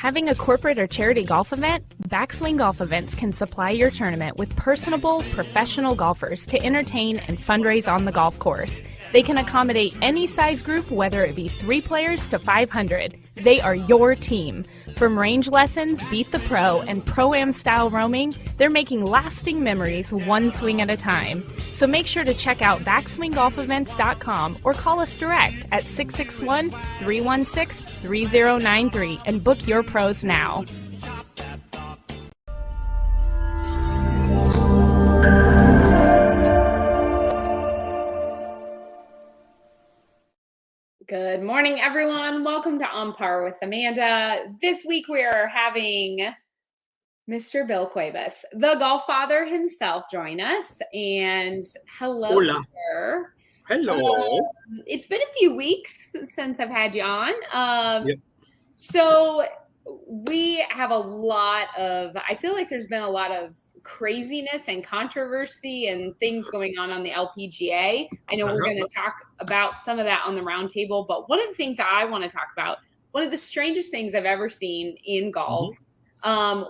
Having a corporate or charity golf event? Backswing Golf Events can supply your tournament with personable, professional golfers to entertain and fundraise on the golf course. They can accommodate any size group, whether it be 3 players to 500. They are your team. From range lessons, Beat the Pro, and Pro-Am style roaming, they're making lasting memories one swing at a time. So make sure to check out backswinggolfevents.com or call us direct at 661-316-3093 and book your pros now. Good morning, everyone. Welcome to On Par with Amanda. This week we are having Mr. Bill Cuevas, the golf father himself, join us. And hello, Hola. sir. Hello. It's been a few weeks since I've had you on. Yep. So we have a lot of, I feel like there's been a lot of craziness and controversy and things going on the LPGA. I know we're going to talk about some of that on the roundtable, but one of the things I want to talk about, one of the strangest things I've ever seen in golf,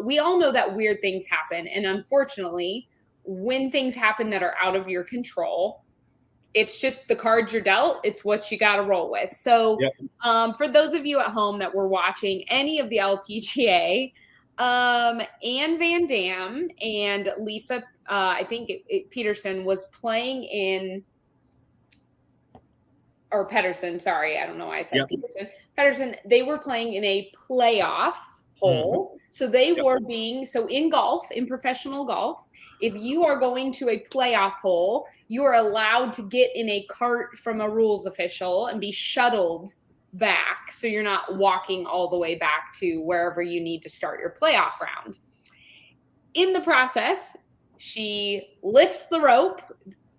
we all know that weird things happen. And unfortunately, when things happen that are out of your control, it's just the cards you're dealt. It's what you got to roll with. So for those of you at home that were watching any of the LPGA, Anne Van Dam and Lisa, I think Peterson was playing in, or Pedersen, sorry, I don't know why I said Peterson. Pedersen, they were playing in a playoff hole. So they were being, so in golf, in professional golf, if you are going to a playoff hole, you are allowed to get in a cart from a rules official and be shuttled back, so you're not walking all the way back to wherever you need to start your playoff round. In the process, she lifts the rope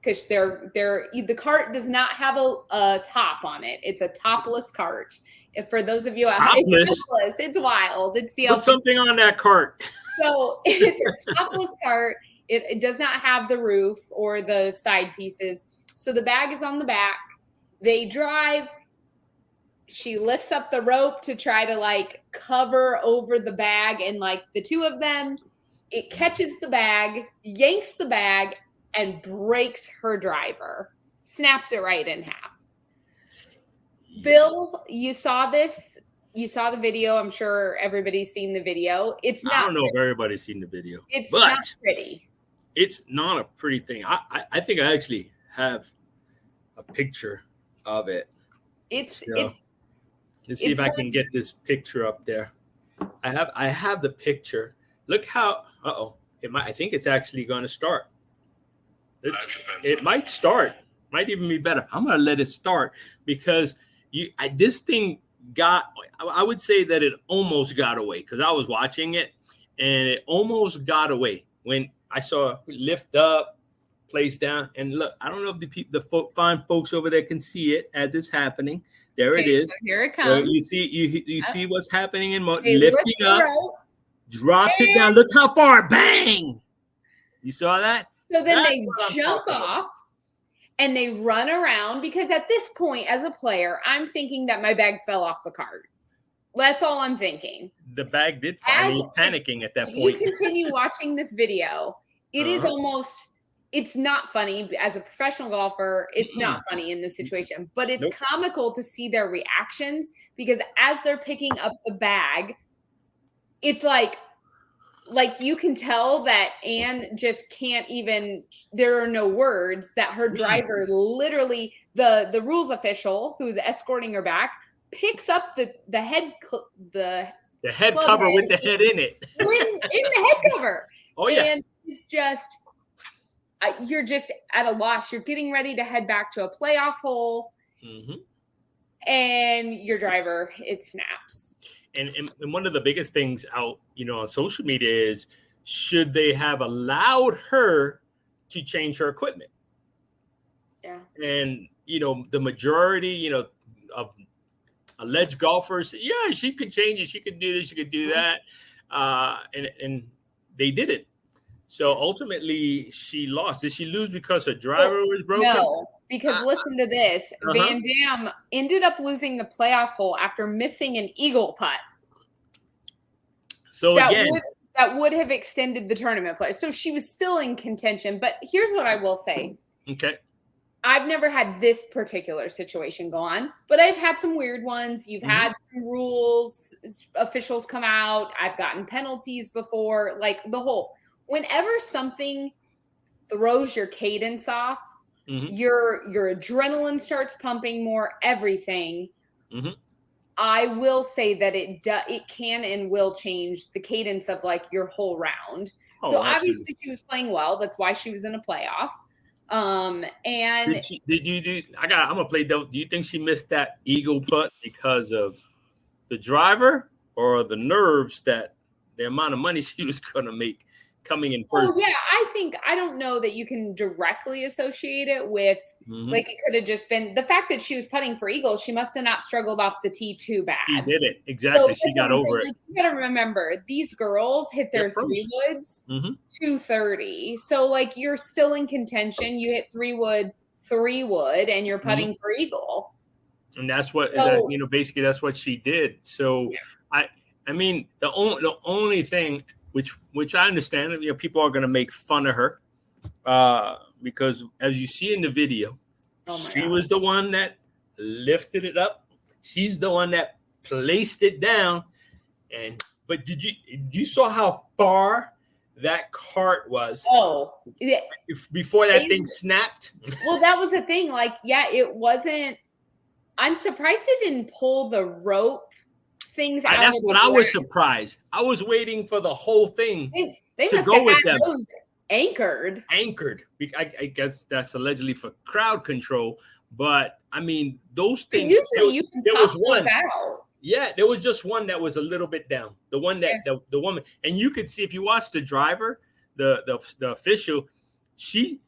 because the cart does not have a top on it. It's a topless cart. If for those of you out it's wild. It's the Put something on that cart. So it's a topless cart. It does not have the roof or the side pieces. So the bag is on the back. They drive. She lifts up the rope to try to like cover over the bag, and like the two of them, it catches the bag, yanks the bag, and breaks her driver, snaps it right in half. Bill, you saw this. You saw the video. I'm sure everybody's seen the video. It's not. I don't know if everybody's seen the video. It's not pretty. It's not a pretty thing. I think I actually have a picture of it. Let's see if I can get this picture up there. I have the picture. Look how I think it's actually going to start. It might start. Might even be better. I'm going to let it start because this thing I would say that it almost got away because I was watching it and it almost got away when I saw it lift up, place down, and look. I don't know if the fine folks over there can see it as it's happening. There it is. So here it comes. So you see what's happening in lifting up, drops and it down. Look how far! Bang! You saw that? So then they jump off and they run around because at this point, as a player, I'm thinking that my bag fell off the cart. That's all I'm thinking. The bag did fall. I was panicking at that point. You continue watching this video. It is almost. It's not funny as a professional golfer. It's not funny in this situation, but it's comical to see their reactions because as they're picking up the bag, it's like you can tell that Anne just can't even, there are no words that her driver literally, the rules official who's escorting her back picks up the head cover with the head in it. in the head cover. Oh yeah. And it's just, you're just at a loss. You're getting ready to head back to a playoff hole, and your driver, it snaps. And one of the biggest things out, on social media is, should they have allowed her to change her equipment? Yeah. And the majority, of alleged golfers, she could change it. She could do this. She could do that. And they didn't. So ultimately, she lost. Did she lose because her driver was broken? No, because listen to this. Van Dam ended up losing the playoff hole after missing an eagle putt. So again, that would have extended the tournament play. So she was still in contention. But here's what I will say. Okay. I've never had this particular situation go on, but I've had some weird ones. You've had some rules, officials come out. I've gotten penalties before. Like whenever something throws your cadence off, your adrenaline starts pumping more, everything. I will say that it can and will change the cadence of like your whole round. So obviously she was playing well. That's why she was in a playoff. And I'm gonna play though. Do you think she missed that eagle putt because of the driver or the nerves that the amount of money she was gonna make coming in first? Oh yeah, I don't know that you can directly associate it with like it could have just been the fact that she was putting for eagles. She must have not struggled off the tee too bad. She did it exactly. So she got over it. Like, you got to remember these girls hit their 3 woods 230. So like you're still in contention. You hit 3 wood, and you're putting for eagle. And that's what basically that's what she did. So I mean the only thing. Which I understand, people are going to make fun of her because as you see in the video, she was the one that lifted it up. She's the one that placed it down. But you saw how far that cart was? Oh, yeah. Before that thing snapped. Well, that was the thing. Like, yeah, it wasn't. I'm surprised it didn't pull the rope things out. That's what I was surprised. I was waiting for the whole thing they to must go have with had them. those anchored. I guess that's allegedly for crowd control. But I mean, those things. But usually, you can there pop was one out. Yeah, there was just one that was a little bit down. The one that the woman, and you could see if you watch the driver, the official, she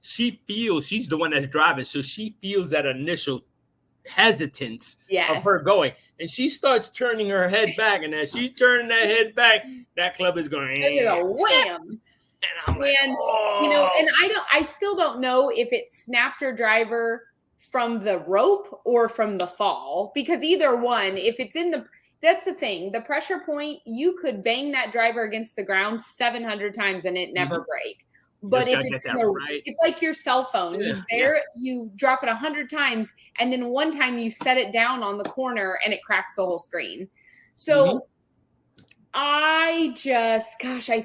feels she's the one that's driving, so she feels that initial hesitance of her going, and she starts turning her head back, and as she's turning that head back, that club is going wham. And I'm like, oh. And I still don't know if it snapped her driver from the rope or from the fall, because either one, if it's that's the thing, the pressure point, you could bang that driver against the ground 700 times and it never break. But if it's it's like your cell phone. You drop it 100 times, and then one time you set it down on the corner and it cracks the whole screen. So I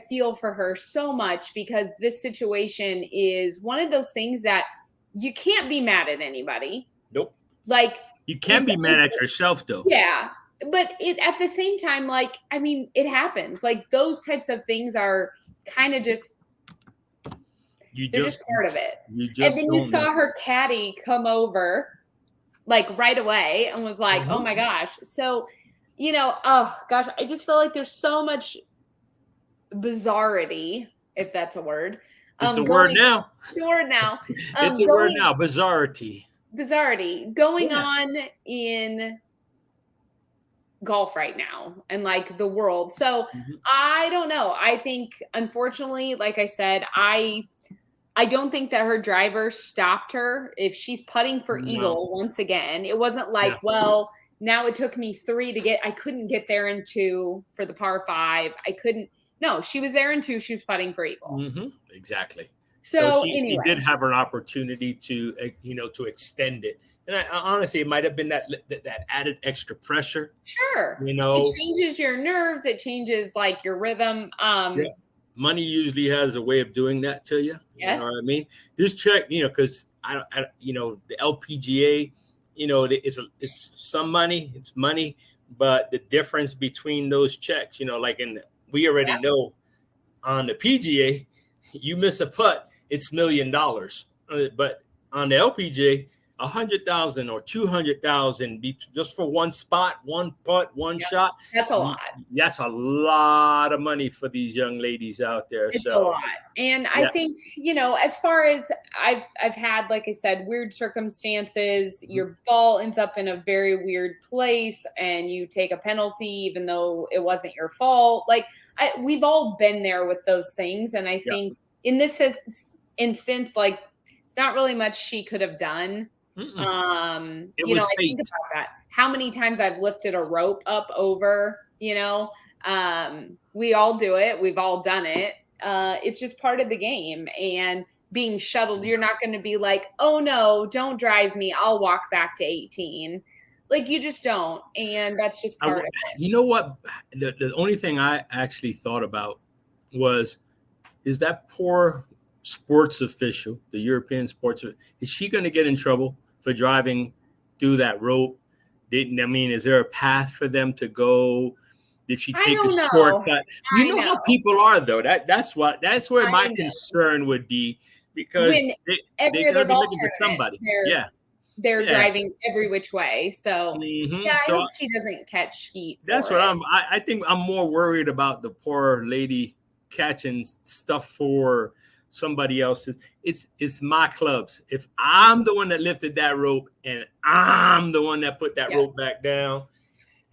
feel for her so much, because this situation is one of those things that you can't be mad at anybody. Nope. Like, you can't be mad at yourself though. Yeah. But at the same time, like, I mean, it happens. Like, those types of things are kind of just, they're just part of it. And then you saw her caddy come over like right away and was like, oh my gosh. So, oh gosh, I just feel like there's so much bizarrity, if that's a word. It's a word now. It's a word now. It's a word now. Bizarrity. Going on in golf right now and like the world. So I don't know. I think, unfortunately, like I said, I don't think that her driver stopped her. If she's putting for eagle once again, it wasn't like, well, now it took me 3 I couldn't get there in 2 for the par 5. I couldn't. No, she was there in 2. She was putting for eagle. Exactly. So she did have an opportunity to, to extend it. And I honestly, it might have been that added extra pressure. Sure. It changes your nerves. It changes like your rhythm. Money usually has a way of doing that to you. Yes. You know what I mean? This check, because the LPGA, it's some money, it's money, but the difference between those checks, we already know on the PGA, you miss a putt, it's $1 million. But on the LPGA, 100,000 or 200,000 just for one spot, one putt, one shot. That's a lot. That's a lot of money for these young ladies out there. It's a lot. And I think, as far as I've had, like I said, weird circumstances, your ball ends up in a very weird place and you take a penalty, even though it wasn't your fault. Like, we've all been there with those things. And I think in this instance, like, it's not really much she could have done. I think about that. How many times I've lifted a rope up over, We all do it. We've all done it. It's just part of the game. And being shuttled, you're not going to be like, oh no, don't drive me. I'll walk back to 18. Like, you just don't. And that's just part of it. You know what? The only thing I actually thought about is that poor sports official, the European sports, is she going to get in trouble for driving through that rope? Is there a path for them to go? Did she take a shortcut? You know how people are, though. That's where my concern would be, because they're going to be looking for somebody. They're driving every which way. So I hope she doesn't catch heat. That's what I think I'm more worried about, the poor lady catching stuff for somebody else's. It's my clubs. If I'm the one that lifted that rope and I'm the one that put that rope back down,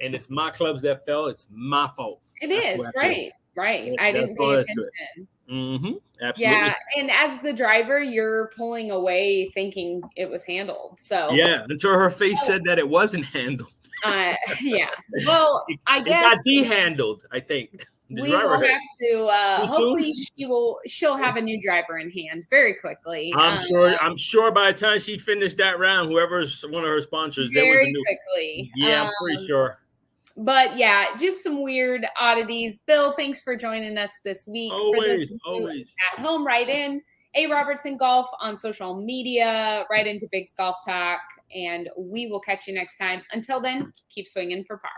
and it's my clubs that fell, it's my fault. It is, right. I didn't pay attention. Absolutely. Yeah, and as the driver, you're pulling away thinking it was handled. So until her face said that it wasn't handled. Yeah. Well, I guess it got de-handled, I think. We will have to hopefully she'll have a new driver in hand very quickly. I'm sure by the time she finished that round, whoever's one of her sponsors, there was a new quickly. Yeah, I'm pretty sure. But yeah, just some weird oddities. Bill, thanks for joining us this week. Always. At home, write in A. Robertson Golf on social media, right into Big's Golf Talk, and we will catch you next time. Until then, keep swinging for par.